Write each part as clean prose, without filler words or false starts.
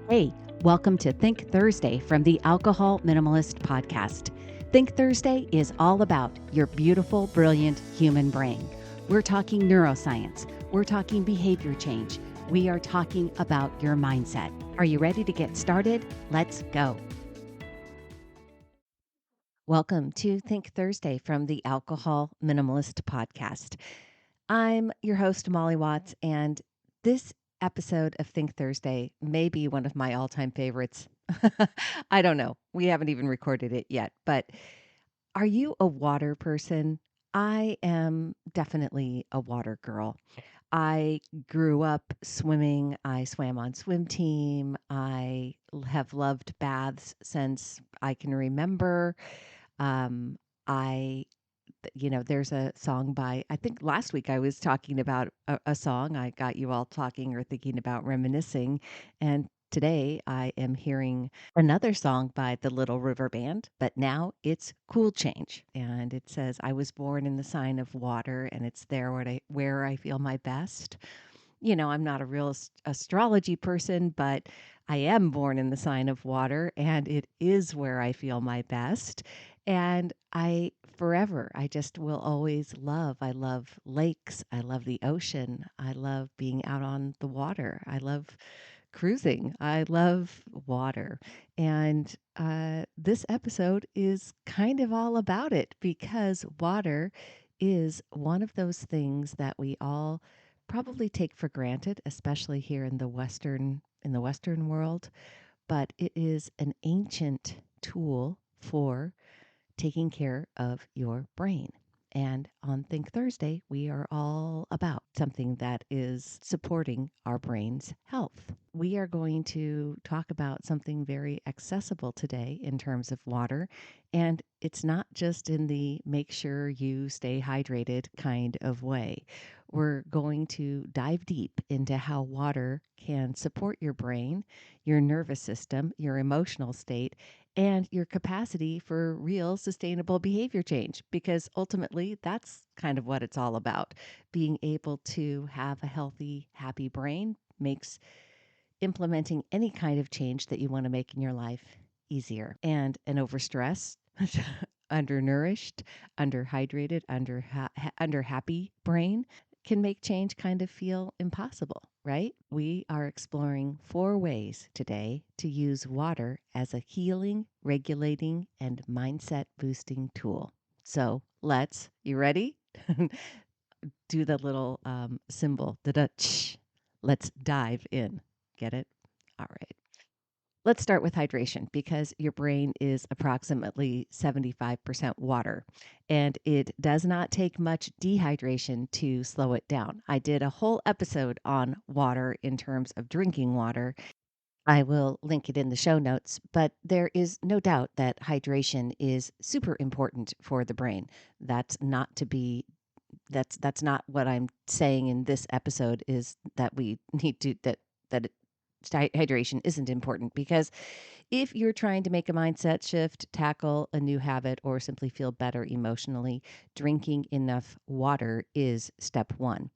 Hey, welcome to Think Thursday from the Alcohol Minimalist podcast. Think Thursday is all about your beautiful, brilliant human brain. We're talking neuroscience. We're talking behavior change. We are talking about your mindset. Are you ready to get started? Let's go. Welcome to Think Thursday from the Alcohol Minimalist podcast. I'm your host, Molly Watts, and this episode of Think Thursday may be one of my all-time favorites. I don't know. We haven't even recorded it yet, but are you a water person? I am definitely a water girl. I grew up swimming. I swam on swim team. I have loved baths since I can remember. Um, I there's a song by, I think last week I was talking about a song. I got you all talking or thinking about reminiscing. And today I am hearing another song by the Little River Band, but now it's Cool Change. And it says, I was born in the sign of water, and it's there where I feel my best. I'm not a real astrology person, but I am born in the sign of water, and it is where I feel my best. And I just will always I love lakes. I love the ocean. I love being out on the water. I love cruising. I love water. And this episode is kind of all about it because water is one of those things that we all probably take for granted, especially here in the Western world, but it is an ancient tool for taking care of your brain. And on Think Thursday, we are all about something that is supporting our brain's health. We are going to talk about something very accessible today in terms of water. And it's not just in the make sure you stay hydrated kind of way. We're going to dive deep into how water can support your brain, your nervous system, your emotional state, and your capacity for real sustainable behavior change, because ultimately that's kind of what it's all about. Being able to have a healthy, happy brain makes implementing any kind of change that you want to make in your life easier. And an overstressed, undernourished, underhydrated, under happy brain can make change kind of feel impossible, right? We are exploring 4 ways today to use water as a healing, regulating, and mindset boosting tool. So you ready? Do the little symbol, da-da-ch. Let's dive in. Get it? All right. Let's start with hydration because your brain is approximately 75% water, and it does not take much dehydration to slow it down. I did a whole episode on water in terms of drinking water. I will link it in the show notes, but there is no doubt that hydration is super important for the brain. That's not to be that's not what I'm saying in this episode, is that we need to that hydration isn't important, because if you're trying to make a mindset shift, tackle a new habit, or simply feel better emotionally, drinking enough water is step one.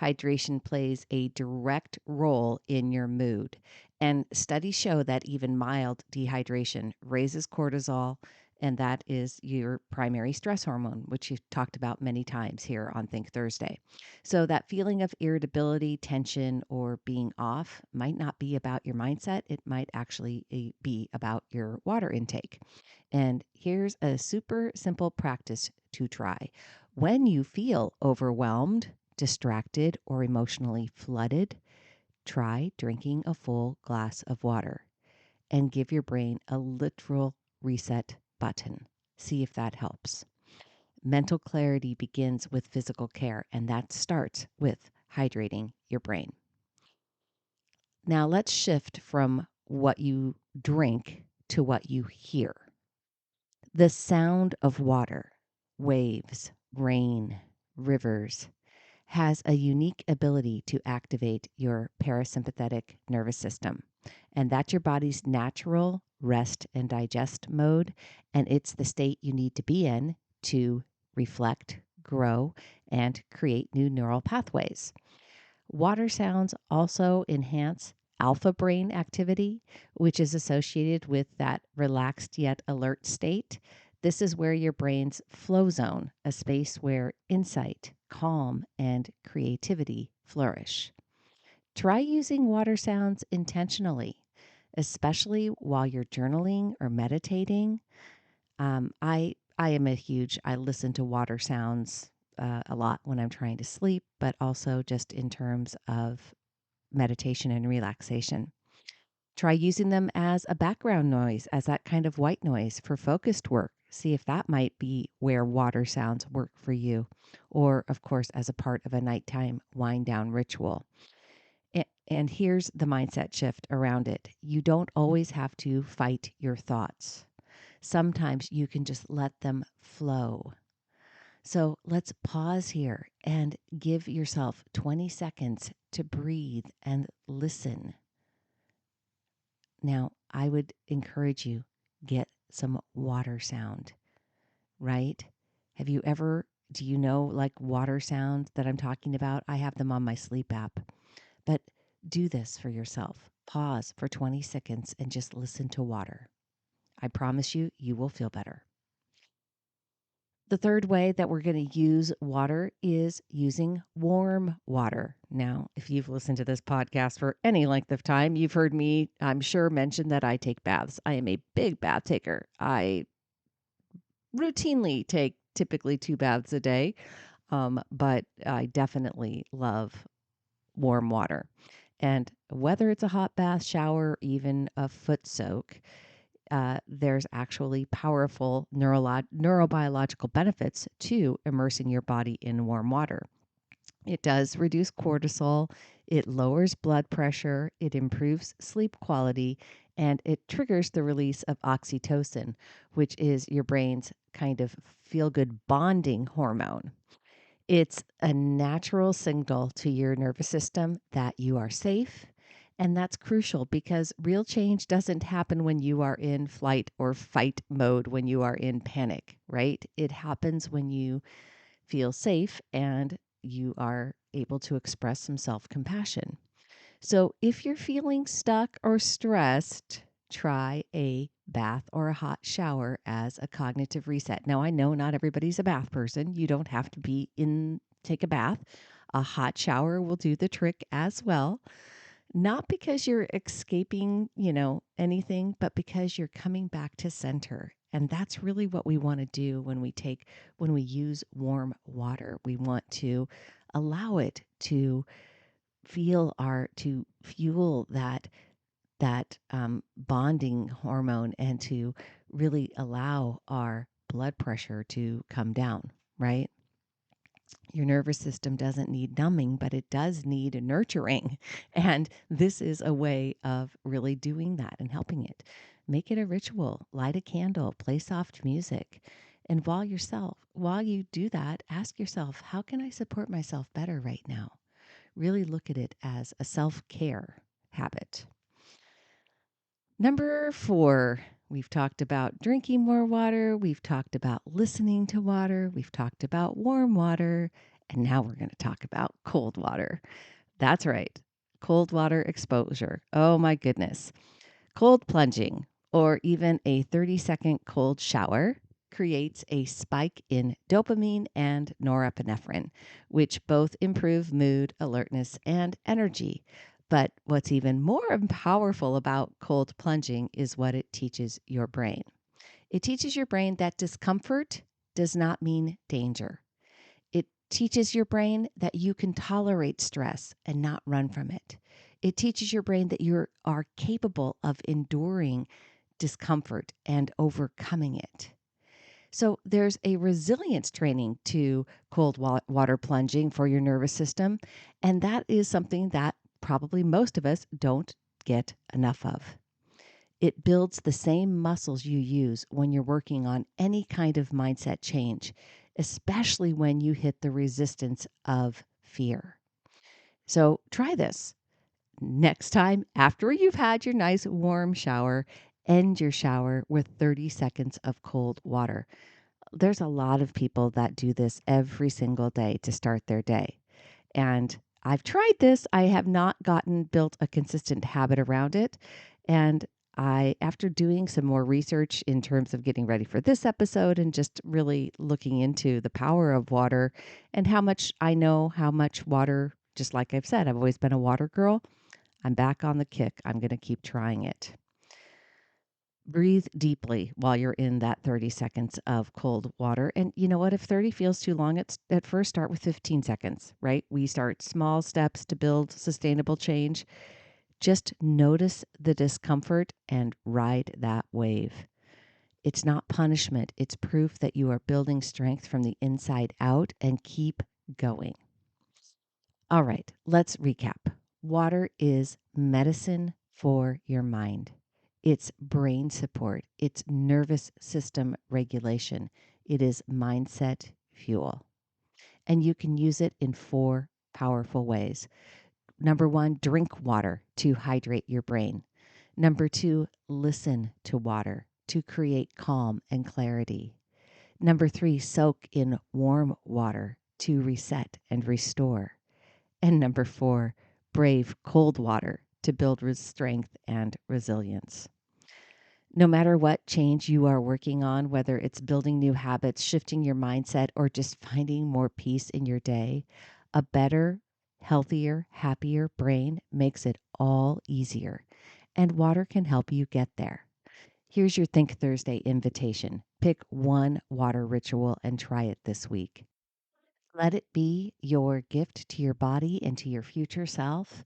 Hydration plays a direct role in your mood. And studies show that even mild dehydration raises cortisol, and that is your primary stress hormone, which you've talked about many times here on Think Thursday. So, that feeling of irritability, tension, or being off might not be about your mindset. It might actually be about your water intake. And here's a super simple practice to try. When you feel overwhelmed, distracted, or emotionally flooded, try drinking a full glass of water and give your brain a literal reset button. See if that helps. Mental clarity begins with physical care, and that starts with hydrating your brain. Now, let's shift from what you drink to what you hear. The sound of water, waves, rain, rivers, has a unique ability to activate your parasympathetic nervous system. And that's your body's natural rest and digest mode. And it's the state you need to be in to reflect, grow, and create new neural pathways. Water sounds also enhance alpha brain activity, which is associated with that relaxed yet alert state. This is where your brain's flow zone, a space where insight, calm, and creativity flourish. Try using water sounds intentionally, especially while you're journaling or meditating. I am I listen to water sounds a lot when I'm trying to sleep, but also just in terms of meditation and relaxation. Try using them as a background noise, as that kind of white noise for focused work. See if that might be where water sounds work for you. Or, of course, as a part of a nighttime wind down ritual. And here's the mindset shift around it. You don't always have to fight your thoughts. Sometimes you can just let them flow. So let's pause here and give yourself 20 seconds to breathe and listen. Now, I would encourage you, get some water sound, right? Do you know like water sounds that I'm talking about? I have them on my sleep app. But do this for yourself. Pause for 20 seconds and just listen to water. I promise you, you will feel better. The third way that we're going to use water is using warm water. Now, if you've listened to this podcast for any length of time, you've heard me, I'm sure, mention that I take baths. I am a big bath taker. I routinely take typically 2 baths a day, but I definitely love warm water. And whether it's a hot bath, shower, even a foot soak, there's actually powerful neurobiological benefits to immersing your body in warm water. It does reduce cortisol, it lowers blood pressure, it improves sleep quality, and it triggers the release of oxytocin, which is your brain's kind of feel good bonding hormone. It's a natural signal to your nervous system that you are safe. And that's crucial because real change doesn't happen when you are in flight or fight mode, when you are in panic, right? It happens when you feel safe and you are able to express some self compassion. So if you're feeling stuck or stressed, try a bath or a hot shower as a cognitive reset. Now, I know not everybody's a bath person. You don't have to take a bath. A hot shower will do the trick as well. Not because you're escaping, anything, but because you're coming back to center. And that's really what we want to do when we use warm water. We want to allow it to to fuel that bonding hormone and to really allow our blood pressure to come down, right? Your nervous system doesn't need numbing, but it does need nurturing. And this is a way of really doing that and helping it. Make it a ritual, light a candle, play soft music. And while you do that, ask yourself, how can I support myself better right now? Really look at it as a self-care habit. Number 4, we've talked about drinking more water. We've talked about listening to water. We've talked about warm water. And now we're going to talk about cold water. That's right. Cold water exposure. Oh my goodness. Cold plunging, or even a 30-second cold shower, creates a spike in dopamine and norepinephrine, which both improve mood, alertness, and energy. But what's even more powerful about cold plunging is what it teaches your brain. It teaches your brain that discomfort does not mean danger. It teaches your brain that you can tolerate stress and not run from it. It teaches your brain that you are capable of enduring discomfort and overcoming it. So there's a resilience training to cold water plunging for your nervous system, and that is something that probably most of us don't get enough of. It builds the same muscles you use when you're working on any kind of mindset change, especially when you hit the resistance of fear. So try this. Next time, after you've had your nice warm shower, end your shower with 30 seconds of cold water. There's a lot of people that do this every single day to start their day. And I've tried this. I have not built a consistent habit around it. And after doing some more research in terms of getting ready for this episode and just really looking into the power of water and how much I know how much water, just like I've said, I've always been a water girl. I'm back on the kick. I'm going to keep trying it. Breathe deeply while you're in that 30 seconds of cold water. And you know what? If 30 feels too long, at first start with 15 seconds, right? We start small steps to build sustainable change. Just notice the discomfort and ride that wave. It's not punishment, it's proof that you are building strength from the inside out, and keep going. All right, let's recap. Water is medicine for your mind. It's brain support. It's nervous system regulation. It is mindset fuel. And you can use it in 4 powerful ways. Number 1, drink water to hydrate your brain. Number 2, listen to water to create calm and clarity. Number 3, soak in warm water to reset and restore. And number 4, brave cold water to build strength and resilience. No matter what change you are working on, whether it's building new habits, shifting your mindset, or just finding more peace in your day, a better, healthier, happier brain makes it all easier. And water can help you get there. Here's your Think Thursday invitation. Pick one water ritual and try it this week. Let it be your gift to your body and to your future self.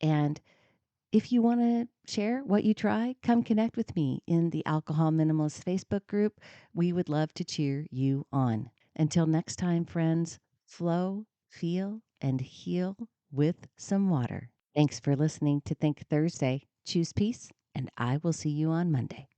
And if you want to share what you try, come connect with me in the Alcohol Minimalist Facebook group. We would love to cheer you on. Until next time, friends, flow, feel, and heal with some water. Thanks for listening to Think Thursday. Choose peace, and I will see you on Monday.